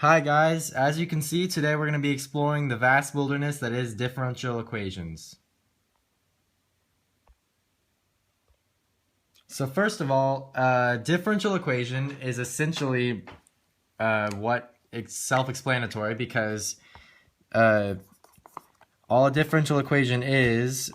Hi guys, as you can see, today we're going to be exploring the vast wilderness that is differential equations. So first of all, differential equation is essentially what it's self-explanatory because all a differential equation is,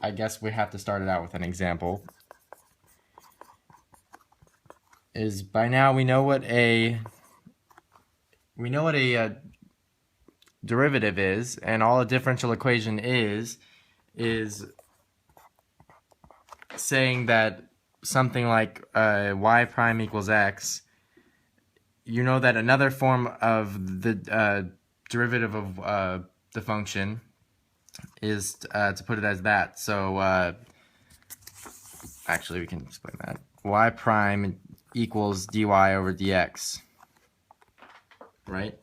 I guess we have to start it out with an example, is by now we know what a derivative is, and all a differential equation is saying that something like y prime equals x, you know that another form of the derivative of the function is to put it as that. So actually we can explain that. Y prime equals dy over dx, right?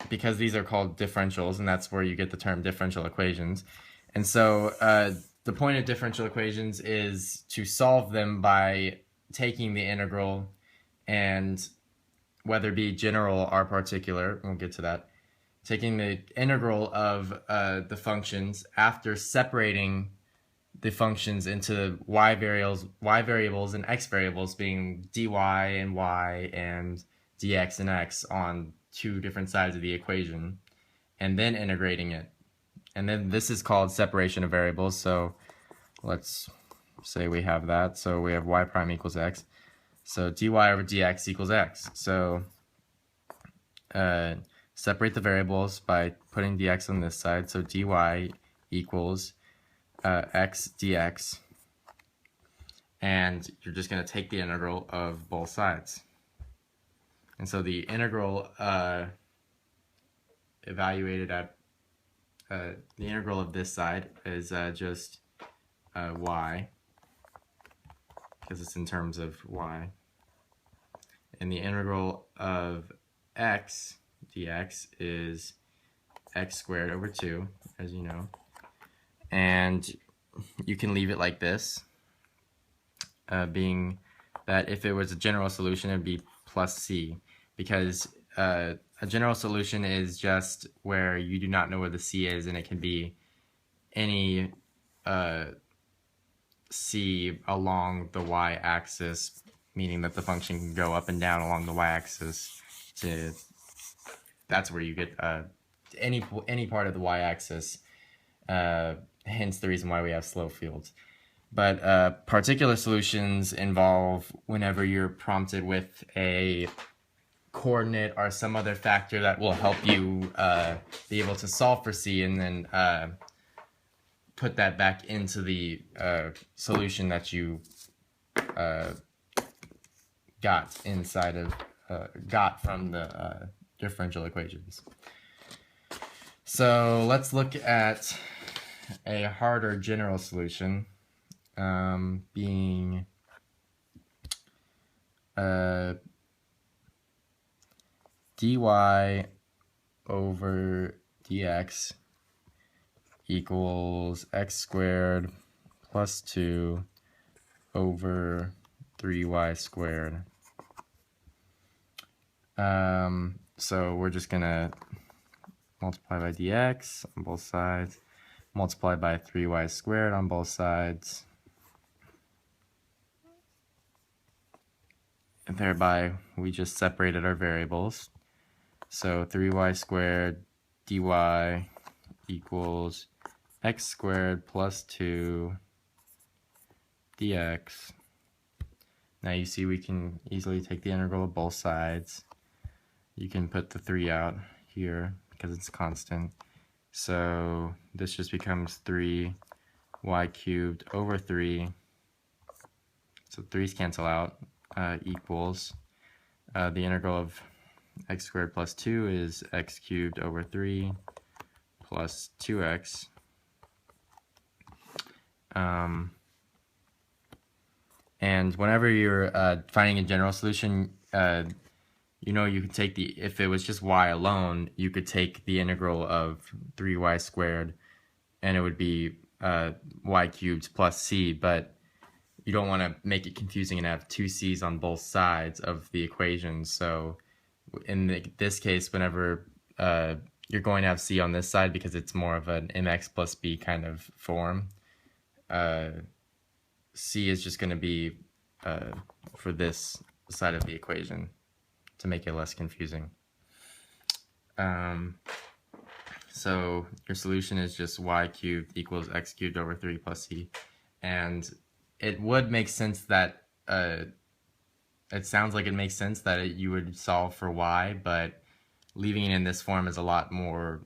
Because these are called differentials, and that's where you get the term differential equations. And so the point of differential equations is to solve them by taking the integral, and whether it be general or particular, we'll get to that, taking the integral of the functions after separating the functions into y variables and x variables, being dy and y and dx and x on two different sides of the equation, and then integrating it. And then this is called separation of variables. So let's say we have that. So we have y prime equals x. So dy over dx equals x. So separate the variables by putting dx on this side. So dy equals x dx. And you're just going to take the integral of both sides. And so the integral evaluated at the integral of this side is just y, because it's in terms of y. And the integral of x dx is x squared over 2, as you know. And you can leave it like this, being that if it was a general solution, it would be plus c, because a general solution is just where you do not know where the c is, and it can be any c along the y-axis, meaning that the function can go up and down along the y-axis. That's where you get any part of the y-axis, hence the reason why we have slope fields. But particular solutions involve whenever you're prompted with a coordinate or some other factor that will help you be able to solve for c, and then put that back into the solution that you got from the differential equations. So let's look at a harder general solution, being dy over dx equals x squared plus 2 over 3y squared. So we're just gonna multiply by dx on both sides, multiply by 3y squared on both sides, and thereby we just separated our variables. So 3y squared dy equals x squared plus 2 dx. Now you see we can easily take the integral of both sides. You can put the 3 out here because it's constant. So this just becomes 3y cubed over 3. So 3's cancel out, equals the integral of x squared plus 2 is x cubed over 3 plus 2x. And whenever you're finding a general solution, you know, you could take if it was just y alone, you could take the integral of 3y squared, and it would be y cubed plus c. But you don't want to make it confusing and have two c's on both sides of the equation. So in this case, whenever you're going to have c on this side because it's more of an mx plus b kind of form, c is just going to be for this side of the equation to make it less confusing. So your solution is just y cubed equals x cubed over 3 plus c. And it would make sense that, it sounds like it makes sense that you would solve for y, but leaving it in this form is a lot more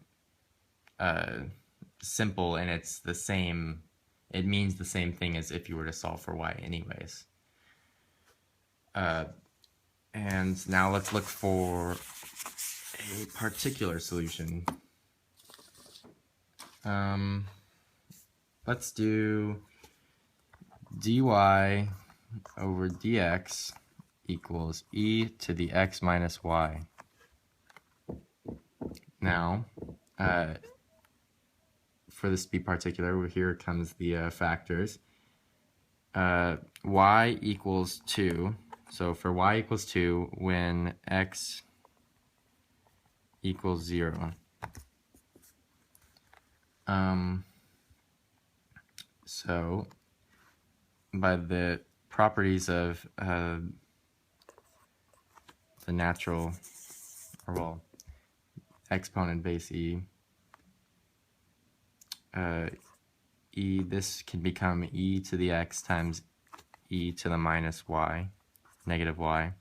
simple, and it's the same, it means the same thing as if you were to solve for y anyways. And now let's look for a particular solution. Let's do dy over dx equals e to the x minus y. Now, for this to be particular, here comes the factors. Y equals 2. So for y equals 2, when x equals 0. So by the properties of the natural, or well, exponent base e, this can become e to the x times e to the minus y, negative y.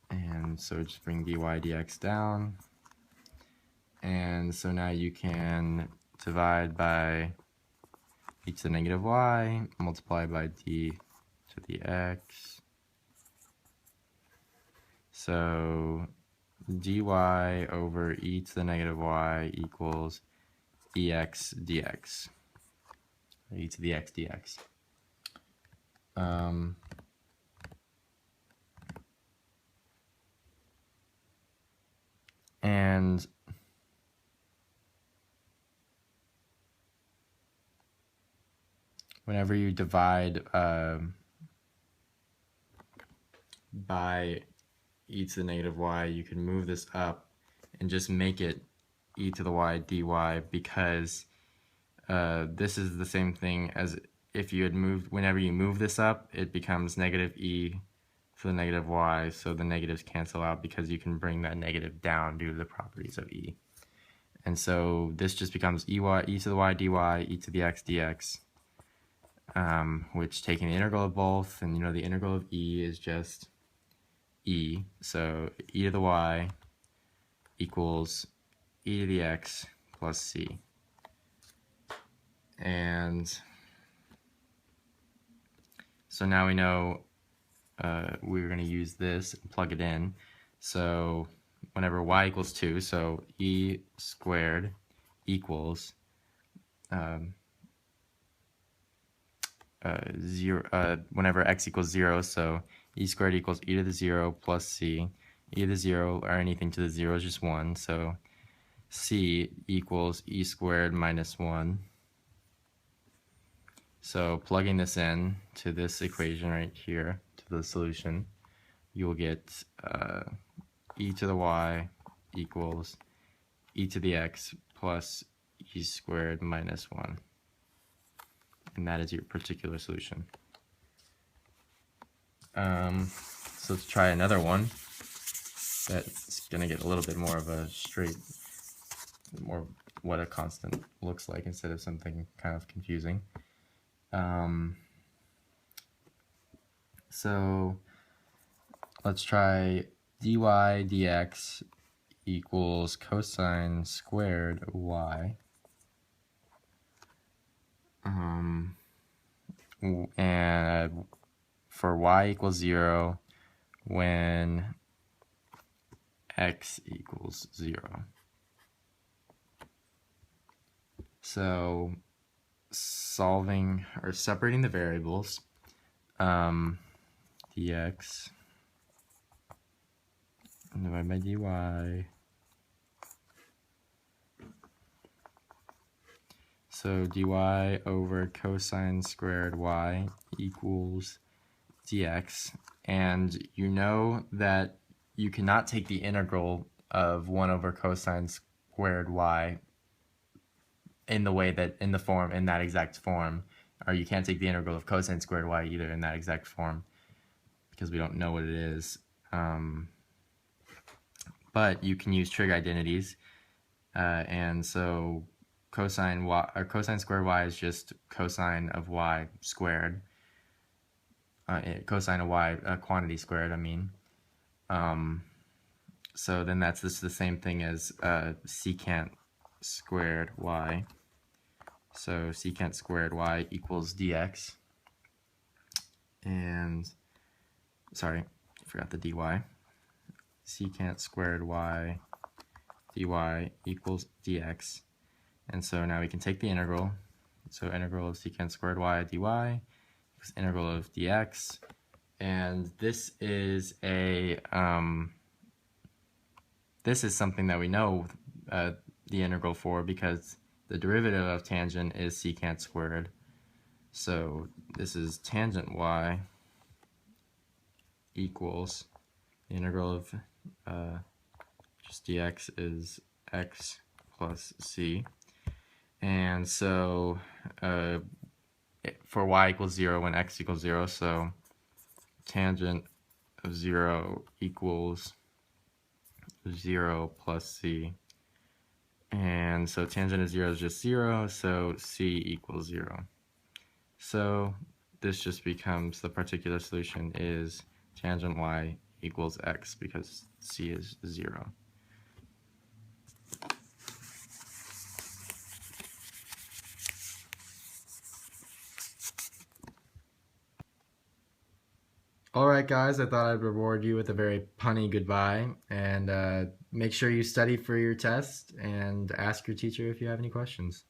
And so just bring dy dx down. And so now you can divide by e to the negative y, multiply by d to the x. So dy over e to the negative y equals ex dx, e to the x dx. And whenever you divide by e to the negative y, you can move this up and just make it e to the y dy, because this is the same thing as if you had moved, whenever you move this up, it becomes negative e to the negative y, so the negatives cancel out because you can bring that negative down due to the properties of e. And so this just becomes e to the y dy, e to the x dx, which taking the integral of both, and you know the integral of e is just e, so e to the y equals e to the x plus c. And so now we know we're going to use this and plug it in. So whenever y equals 2, so e squared equals 0, whenever x equals 0, so e squared equals e to the 0 plus c. E to the 0, or anything to the 0, is just 1, so c equals e squared minus 1. So plugging this in to this equation right here, to the solution, you will get e to the y equals e to the x plus e squared minus 1. And that is your particular solution. So let's try another one that's going to get a little bit more of a straight, more what a constant looks like instead of something kind of confusing. So let's try dy dx equals cosine squared y. And for y equals 0 when x equals 0. So solving or separating the variables, dx divided by dy. So dy over cosine squared y equals dx. And you know that you cannot take the integral of 1 over cosine squared y in that exact form, or you can't take the integral of cosine squared y either in that exact form because we don't know what it is. But you can use trig identities, and so cosine squared y is just cosine of y squared, cosine of y quantity squared, I mean. So then that's just the same thing as secant squared y. So secant squared y equals dx. And, sorry, I forgot the dy. Secant squared y dy equals dx. And so now we can take the integral. So integral of secant squared y dy equals integral of dx. And this is something that we know the integral for, because the derivative of tangent is secant squared. So this is tangent y equals the integral of just dx is x plus c. And so for y equals 0 when x equals 0, so tangent of 0 equals 0 plus c. And so tangent of 0 is just 0, so c equals 0. So this just becomes, the particular solution is tangent y equals x because c is 0. Alright guys, I thought I'd reward you with a very punny goodbye, and make sure you study for your test and ask your teacher if you have any questions.